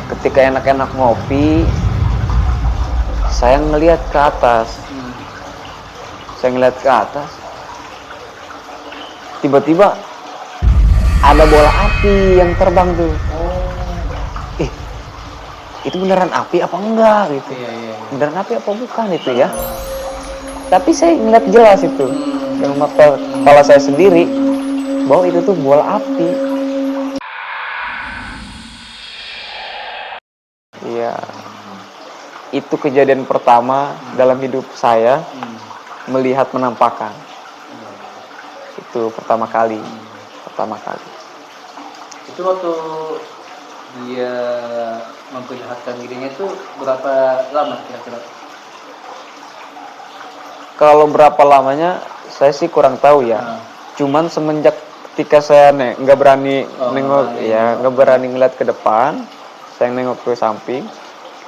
Ketika enak-enak ngopi, saya ngelihat ke atas. Tiba-tiba ada bola api yang terbang tuh. Itu beneran api apa enggak gitu? Beneran api apa bukan itu ya? Tapi saya ngeliat jelas itu dengan mata kepala saya sendiri bahwa itu tuh bola api. Iya. Itu kejadian pertama dalam hidup saya melihat penampakan. Itu pertama kali. Itu waktu dia memperlihatkan dirinya itu berapa lama kira-kira? Kalau berapa lamanya saya sih kurang tahu ya. Cuman semenjak ketika saya nggak berani nggak berani ngeliat ke depan, saya nengok ke samping.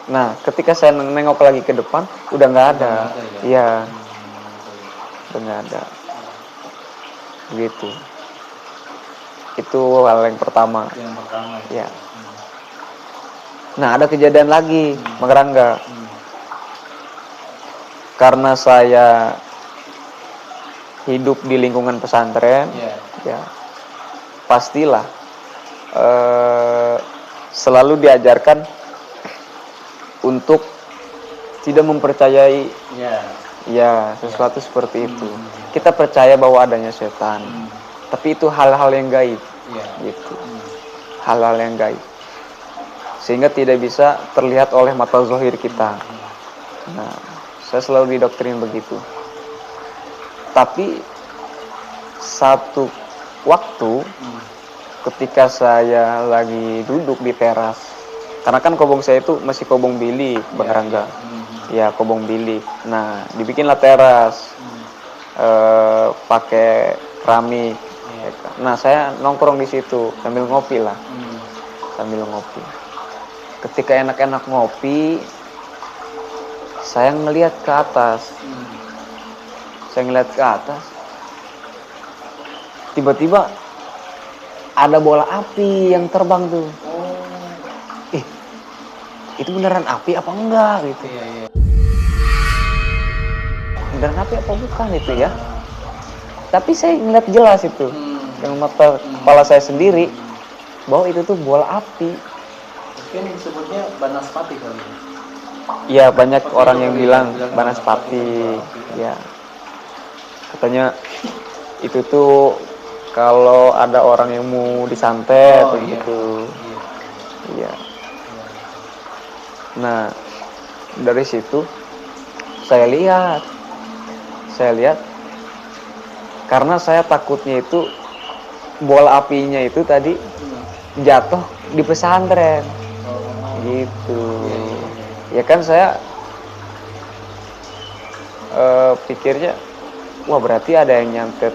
Nah, ketika saya nengok lagi ke depan, udah nggak ada. Iya, udah nggak ada. Begitu. Itu hal yang pertama. Ya. Nah, ada kejadian lagi, Bang Rangga. Karena saya hidup di lingkungan pesantren, ya pastilah selalu diajarkan untuk tidak mempercayai sesuatu seperti itu. Kita percaya bahwa adanya setan, tapi itu hal-hal yang gaib, gitu. Hal-hal yang gaib, sehingga tidak bisa terlihat oleh mata zahir kita. Nah, saya selalu didoktrin begitu. Tapi satu waktu ketika saya lagi duduk di teras, karena kan kobong saya itu masih kobong bilik, Bang Rangga. Ya, kobong bilik. Nah, dibikinlah teras pakai keramik. Nah, saya nongkrong di situ sambil ngopi lah. Ketika enak-enak ngopi, saya ngelihat ke atas. Tiba-tiba ada bola api yang terbang tuh. Itu beneran api apa enggak gitu? Beneran api apa bukan itu ya? Tapi saya ngeliat jelas itu dengan mata kepala saya sendiri bahwa itu tuh bola api. Mungkin disebutnya banaspati kali ya? Ya, banyak orang yang bilang banaspati. Ya, katanya itu tuh kalau ada orang yang mau disantet begitu. Iya. Nah, dari situ saya lihat karena saya takutnya itu bola apinya itu tadi jatuh di pesantren. Gitu. Ya kan saya pikirnya wah berarti ada yang nyantet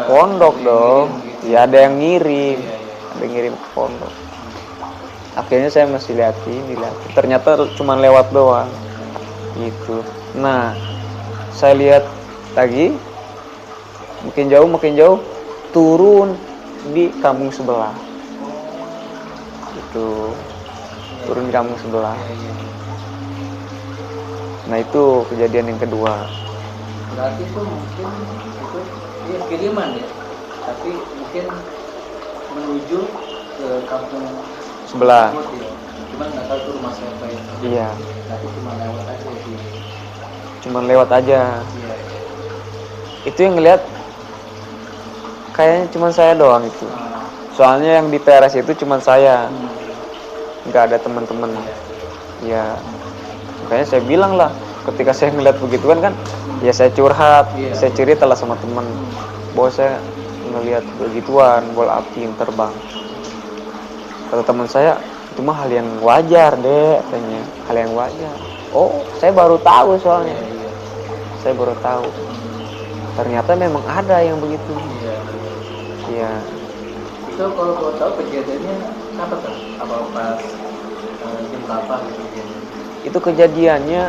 pondok dong. Ya ada yang ngirim. Ke pondok. Akhirnya saya masih liatin. Ternyata cuma lewat doang. Gitu. Nah, saya lihat lagi makin jauh turun di kampung sebelah. Itu turun di kampung sebelah. Nah, itu kejadian yang kedua. Berarti itu mungkin itu dia kiriman ya, tapi mungkin menuju ke kampung sebelah. Cuman nggak tahu itu rumah siapa ya. Iya. Tapi cuma lewat aja sih. Iya. Itu yang ngeliat kayaknya cuma saya doang itu. Soalnya yang di teras itu cuma saya. Nggak ada teman-teman. Ya. Makanya saya bilang lah, ketika saya ngeliat begituan kan, ya saya curhat, saya cerita lah sama teman bahwa saya ngeliat begituan, bola api yang terbang. Kata teman saya, itu mah hal yang wajar deh, katanya, hal yang wajar. Oh, saya baru tahu soalnya. Ternyata memang ada yang begitu. Iya. Itu kalau kau tahu kejadiannya apa tuh? Apa pas jam berapa gitu kejadiannya? Itu kejadiannya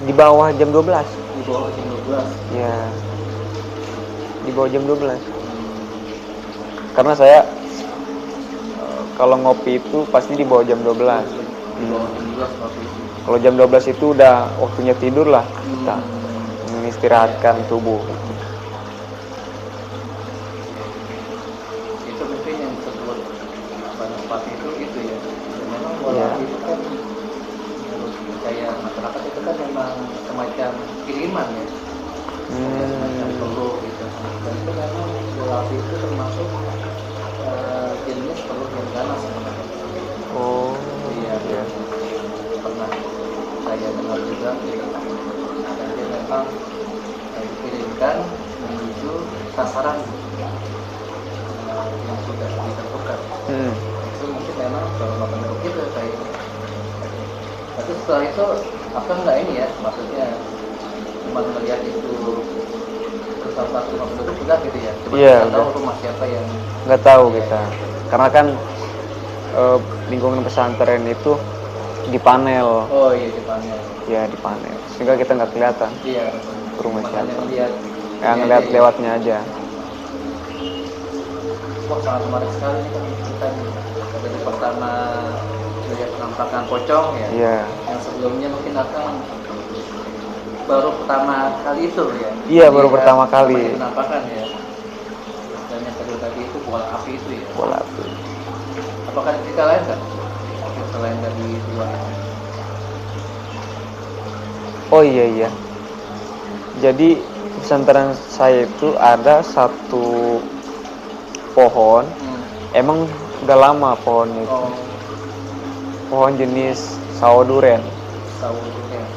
di bawah jam 12. Di bawah jam 12? Iya. Di bawah jam 12. Karena saya kalau ngopi itu pasti di bawah jam 12. Di bawah jam 12 waktu itu. Kalau jam 12 itu udah waktunya tidur lah kita. Mengistirahatkan tubuh. Itu mungkin yang disebut Banapati itu ya. Dan memang bola Iya. api itu kan menurut percaya masyarakat itu kan memang semacam kiriman ya. Semacam peluru gitu. Dan itu memang bola api itu termasuk jenis peluru yang ganas sebenarnya. Oh. Iya. Iya. Pernah saya dengar juga dan dia memang dikirimkan menuju sasaran yang sudah ditentukan. Itu mungkin memang kalau bentuk itu kayak. Tapi setelah itu apa enggak ini ya, maksudnya cuma melihat itu satu rumah penduduk udah gitu ya. Cuma Iya, kita tahu udah. rumah siapa yang Nggak tahu kita. Karena kan lingkungan pesantren itu di panel. oh iya di panel. Ya di panel. Sehingga kita nggak kelihatan Iya. rumah Makanya siapa. ngelihat Yang ngeliat ya. lewatnya aja. Wah sangat menarik sekali nih kan kita dari pertama melihat penampakan pocong ya. Iya. Yang sebelumnya mungkin akan baru pertama kali itu ya. Iya, baru Melihat pertama kali. penampakan ya. Dan yang kedua tadi itu bola api itu ya. Bola api. Apakah ada cerita lain nggak? Selain dari dua itu. Oh iya. Jadi pesantren saya itu ada satu pohon. Emang udah lama pohonnya itu. Oh, Pohon jenis sawo-duren. saudu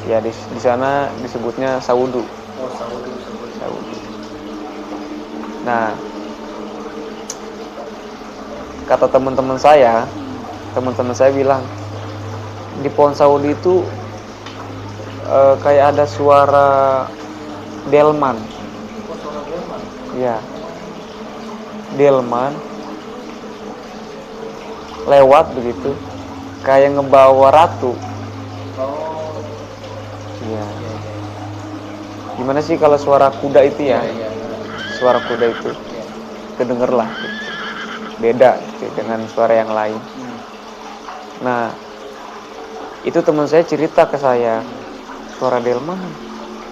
ya. Ya di sana disebutnya saudu. Oh, saudu disebut. Saudu. Nah, kata teman-teman saya bilang di pohon saudu itu kayak ada suara delman. Oh, suara delman. Ya, delman lewat begitu, kayak ngebawa ratu. Oh, Iya. Gimana sih kalau suara kuda itu ya? iya. Suara kuda itu, Iya. kedenger lah. Gitu. Beda gitu, dengan suara yang lain. Nah, itu teman saya cerita ke saya, suara delman,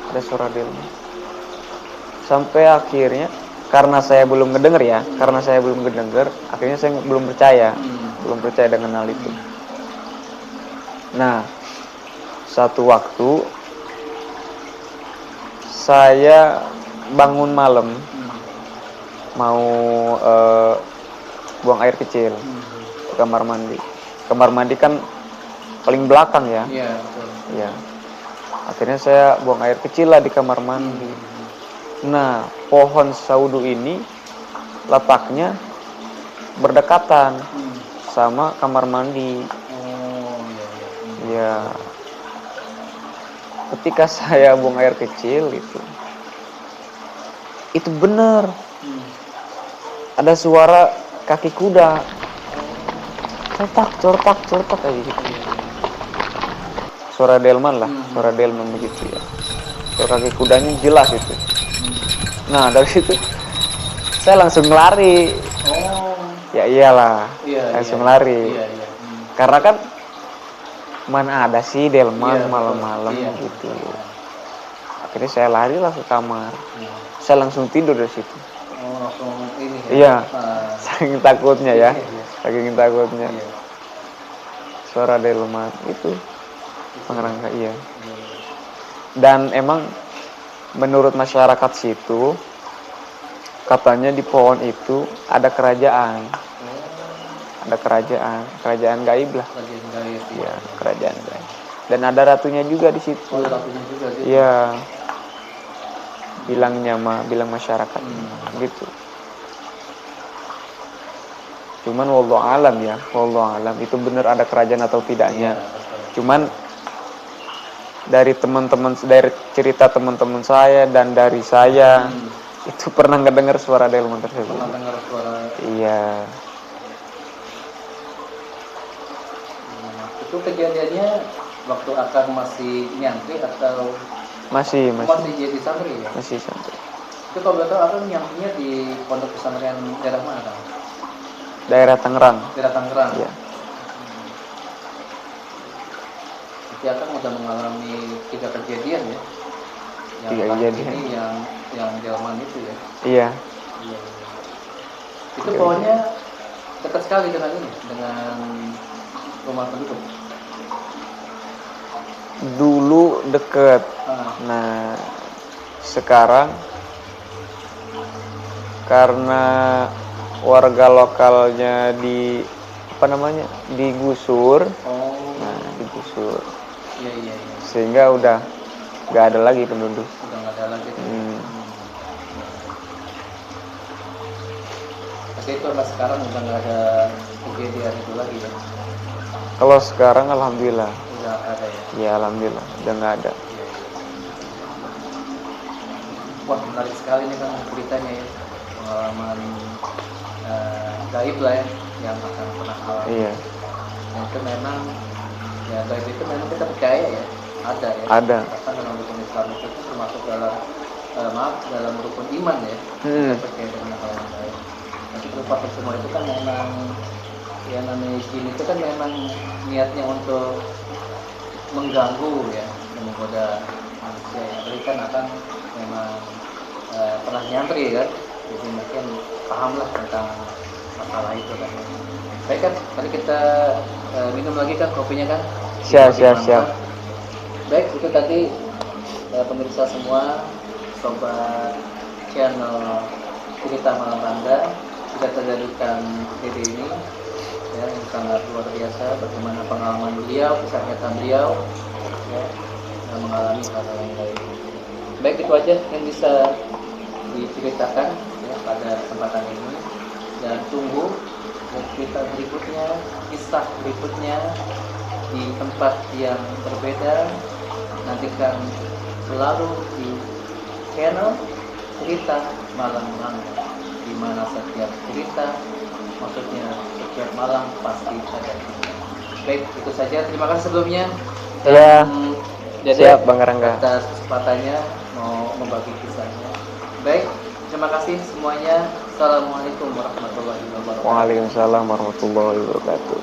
ada suara delman. Sampai akhirnya, karena saya belum ngedenger ya, akhirnya saya belum percaya dengan hal itu. Nah, satu waktu saya bangun malam, mau buang air kecil ke kamar mandi. Kamar mandi kan paling belakang ya. Iya, betul. Ya. Akhirnya saya buang air kecil lah di kamar mandi. Nah, pohon saudu ini letaknya berdekatan sama kamar mandi. Oh, iya. Ya. Ketika saya buang air kecil itu benar. Ada suara kaki kuda. Cortak kayak gitu. Suara delman lah, suara delman begitu ya. Suara kaki kudanya jelas itu. Nah, dari situ saya langsung lari. Oh. Ya iyalah, langsung lari. Iya. Karena kan mana ada sih delman Iya, malam-malam iya. gitu. Akhirnya saya lari lah ke kamar. Saya langsung tidur dari situ. Oh, langsung ini ya. Iya. Saking takutnya ya. Iya. Saking takutnya. Iya. Suara delman itu pengerangka iya. Dan emang menurut masyarakat situ katanya di pohon itu ada kerajaan. Ada kerajaan gaib lah. Kerajaan gaib. Iya, kerajaan gaib. Dan ada ratunya juga di situ. Oh, ada ratunya juga gitu. Iya. Bilang masyarakat gitu. Cuman wallahu alam ya, itu benar ada kerajaan atau tidaknya. Cuman dari cerita teman-teman saya dan dari saya itu pernah ngedengar suara delman tersebut. Pernah dengar suara. Iya. Itu kejadiannya waktu Akang masih nyantri atau Masih jadi santri ya? masih santri. Itu kalau boleh tahu Akang nyantrinya di pondok pesantren daerah mana, Kang? daerah Tangerang. Daerah Tangerang. Iya. Berarti Akang udah mengalami 3 kejadian ya. Yang 3 terakhir kejadian. ini yang Jerman itu ya. Iya. Iya. Itu pokoknya dekat sekali dengan ini, dengan rumah penduduk. Dulu deket. Nah, sekarang karena warga lokalnya digusur. Oh. Nah, digusur. Iya. Sehingga udah nggak ada lagi penduduk. Udah nggak ada lagi. Tapi itu sampai sekarang udah nggak ada kejadian itu lagi ya. Kalau sekarang alhamdulillah. Udah ada ya. Ya alhamdulillah, udah nggak ada. Wah, menarik sekali nih kan ceritanya ya, pengalaman gaib lah ya yang akan pernah alami. Iya. Dan itu memang ya gaib itu memang kita percaya ya, ada ya. Ada. Bahkan dalam rukun Islam itu termasuk dalam rukun iman ya. Kita percaya dengan hal yang gaib. Nanti berupa semua itu kan memang ya namanya jin itu kan memang niatnya untuk mengganggu ya, menggoda manusia ya. Jadi kan akan memang pernah nyantri kan, jadi mungkin pahamlah tentang masalah itu kan. Baik kan, tadi kita minum lagi kan kopinya kan. Siap. Baik, itu tadi pemirsa semua, sobat channel cerita malam Anda, kita terjadikan Dede ini ya, yang sangat luar biasa bagaimana pengalaman beliau, kisah nyata beliau ya, yang mengalami hal yang lain. Baik, itu aja yang bisa diceritakan ya pada kesempatan ini, dan tunggu cerita berikutnya, kisah berikutnya di tempat yang berbeda. Nantikan selalu di channel cerita malam Anda, di mana setiap cerita, maksudnya setiap malam pasti ada. Baik, itu saja. Terima kasih sebelumnya. Ya. Dede, Siap Bang Rangga. atas kesempatannya mau membagi kisahnya. Baik, terima kasih semuanya. Assalamualaikum warahmatullahi wabarakatuh. Waalaikumsalam warahmatullahi wabarakatuh.